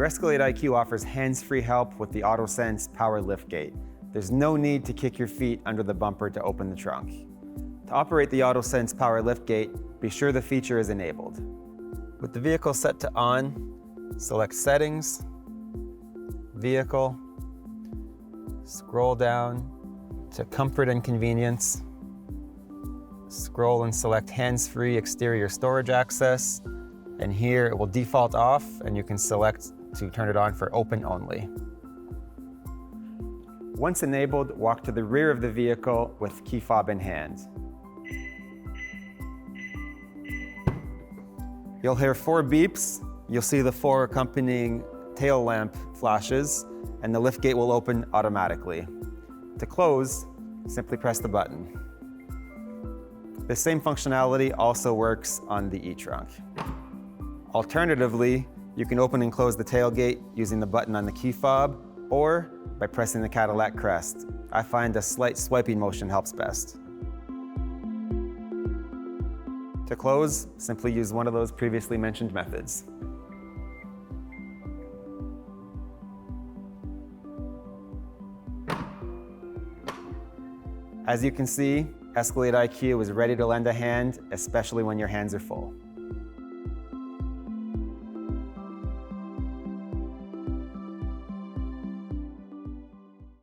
Your Escalade IQ offers hands-free help with the AutoSense power liftgate. There's no need to kick your feet under the bumper to open the trunk. To operate the AutoSense power liftgate, be sure the feature is enabled. With the vehicle set to on, select Settings, Vehicle, scroll down to Comfort and Convenience, scroll and select Hands-free exterior storage access, and here it will default off and you can select to turn it on for open only. Once enabled, walk to the rear of the vehicle with key fob in hand. You'll hear 4 beeps. You'll see the 4 accompanying tail lamp flashes, and the liftgate will open automatically. To close, simply press the button. The same functionality also works on the e-trunk. Alternatively, you can open and close the tailgate using the button on the key fob or by pressing the Cadillac crest. I find a slight swiping motion helps best. To close, simply use one of those previously mentioned methods. As you can see, Escalade IQ is ready to lend a hand, especially when your hands are full.